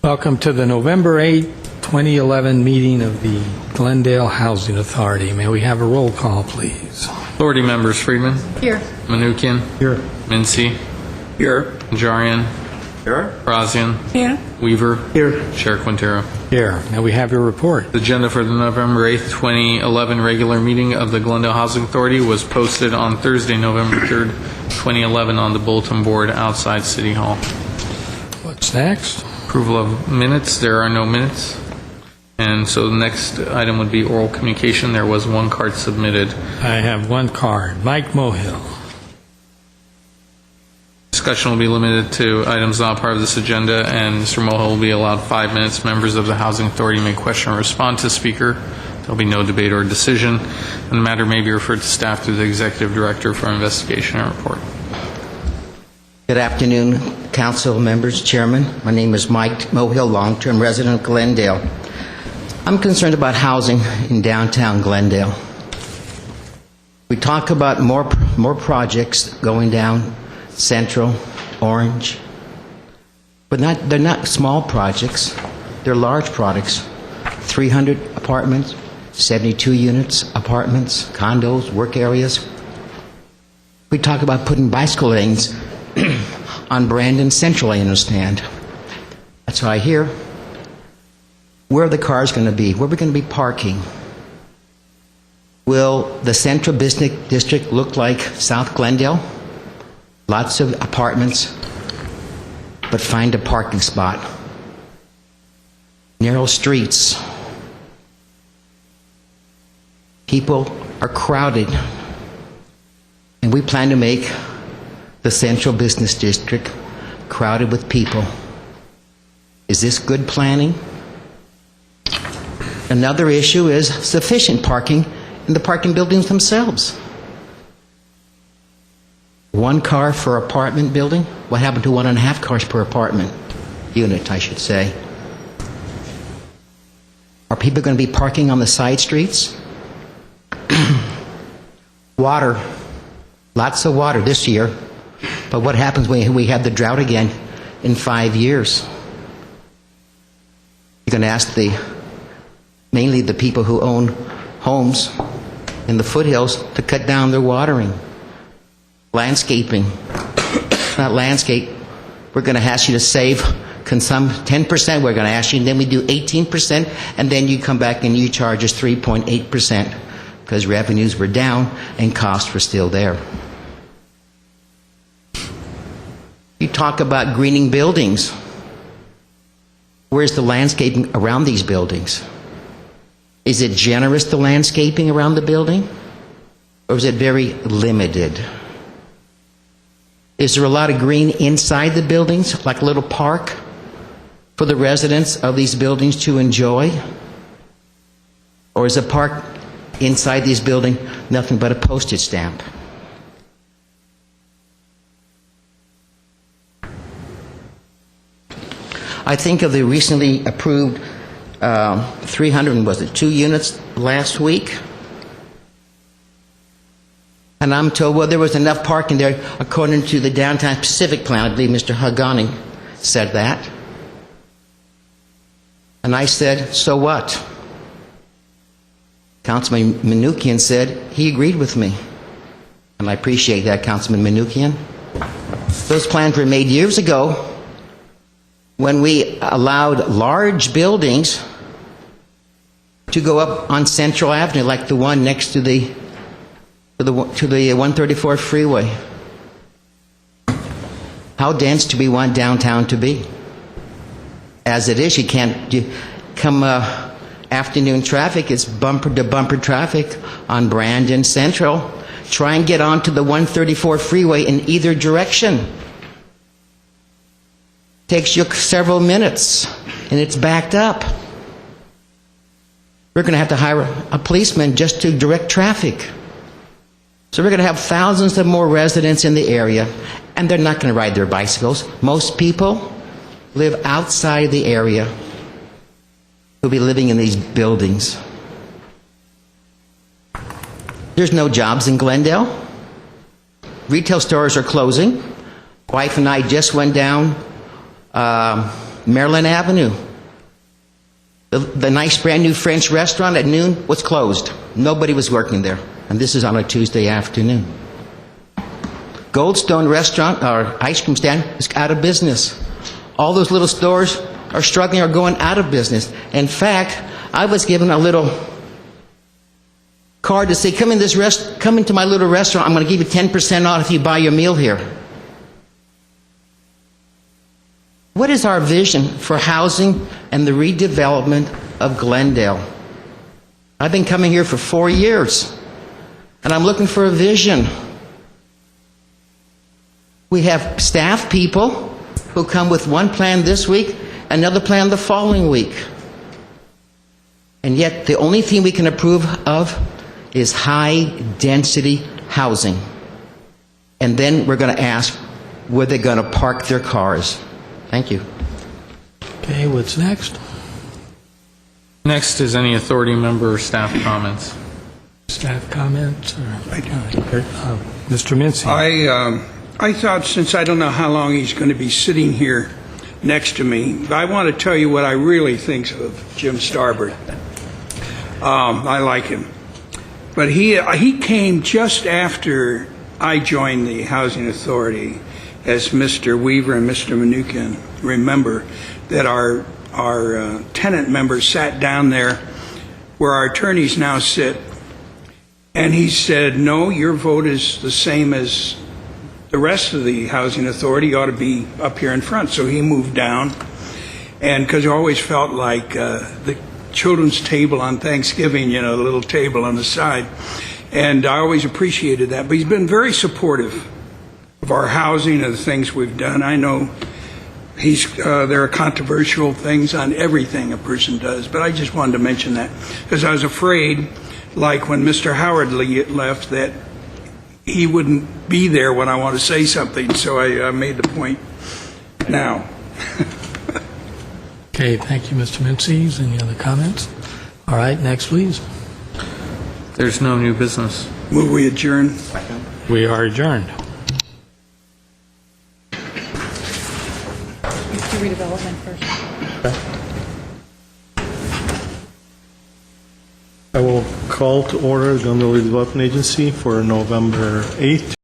Welcome to the November 8, 2011 meeting of the Glendale Housing Authority. May we have a roll call, please? Authority members: Friedman. Here. Manukian. Here. Mincy. Here. Najarian. Here. Brazian. Here. Weaver. Here. Chair Quintero. Here. May we have your report? The agenda for the November 8th, 2011 regular meeting of the Glendale Housing Authority was posted on Thursday, November 3rd, 2011 on the bulletin board outside City Hall. What's next? Approval of minutes. There are no minutes. And so the next item would be oral communication. There was one card submitted. I have one card. Mike Mohill. Discussion will be limited to items not part of this agenda, and Mr. Mohill will be allowed 5 minutes. Members of the Housing Authority may question or respond to Speaker. There will be no debate or decision, and the matter may be referred to staff through the Executive Director for investigation and report. Good afternoon, Council members, Chairman. My name is Mike Mohill, long-term resident of Glendale. I'm concerned about housing in downtown Glendale. We talk about more projects going down Central, Orange, but they're not small projects. They're large projects. 300 apartments, 72 units, apartments, condos, work areas. We talk about putting bicycle lanes on Brandon Central, I understand. That's what I hear. Where are the cars going to be? Where are we going to be parking? Will the Central Business District look like South Glendale? Lots of apartments, but find a parking spot. Narrow streets. People are crowded. And we plan to make the Central Business District crowded with people. Is this good planning? Another issue is sufficient parking in the parking buildings themselves. One car for apartment building? What happened to 1.5 cars per apartment unit, I should say? Are people going to be parking on the side streets? Water. Lots of water this year. But what happens when we have the drought again in 5 years? You're going to ask mainly the people who own homes in the foothills to cut down their watering. Landscaping. Not landscape. We're going to ask you to save 10%. We're going to ask you, and then we do 18%, and then you come back and you charge us 3.8% because revenues were down and costs were still there. You talk about greening buildings. Where's the landscaping around these buildings? Is it generous, the landscaping around the building? Or is it very limited? Is there a lot of green inside the buildings, like a little park for the residents of these buildings to enjoy? Or is a park inside these buildings nothing but a postage stamp? I think of the recently approved 302 units last week. And I'm told, well, there was enough parking there according to the Downtown Pacific Plan. I believe Mr. Hagani said that. And I said, so what? Councilman Manukian said he agreed with me. And I appreciate that, Councilman Manukian. Those plans were made years ago when we allowed large buildings to go up on Central Avenue, like the one next to the 134 freeway. How dense do we want downtown to be? As it is, you can't come afternoon traffic. It's bumper to bumper traffic on Brandon Central. Try and get onto the 134 freeway in either direction. Takes you several minutes, and it's backed up. We're going to have to hire a policeman just to direct traffic. So we're going to have thousands of more residents in the area, and they're not going to ride their bicycles. Most people live outside the area who'll be living in these buildings. There's no jobs in Glendale. Retail stores are closing. Wife and I just went down Maryland Avenue. The nice brand new French restaurant at noon was closed. Nobody was working there. And this is on a Tuesday afternoon. Goldstone Restaurant, our ice cream stand, is out of business. All those little stores are struggling or going out of business. In fact, I was given a little card to say, come into my little restaurant. I'm going to give you 10% off if you buy your meal here. What is our vision for housing and the redevelopment of Glendale? I've been coming here for 4 years, and I'm looking for a vision. We have staff people who come with one plan this week, another plan the following week. And yet, the only thing we can approve of is high-density housing. And then we're going to ask where they're going to park their cars. Thank you. Okay, what's next? Next is any authority member or staff comments. Staff comments? Mr. Mincy? I thought, since I don't know how long he's going to be sitting here next to me, I want to tell you what I really think of Jim Starbird. I like him. But he came just after I joined the Housing Authority, as Mr. Weaver and Mr. Mnuchin remember, that our tenant members sat down there where our attorneys now sit, and he said, no, your vote is the same as the rest of the Housing Authority. You ought to be up here in front. So he moved down, and because I always felt like the children's table on Thanksgiving, the little table on the side, and I always appreciated that. But he's been very supportive of our housing and the things we've done. I know there are controversial things on everything a person does, but I just wanted to mention that because I was afraid, like when Mr. Howard left, that he wouldn't be there when I want to say something, so I made the point now. Okay, thank you, Mr. Mincy. Any other comments? All right, next, please. There's no new business. Will we adjourn? We are adjourned. Redevelopment first. I will call to order the Glendale Redevelopment Agency for November 8th.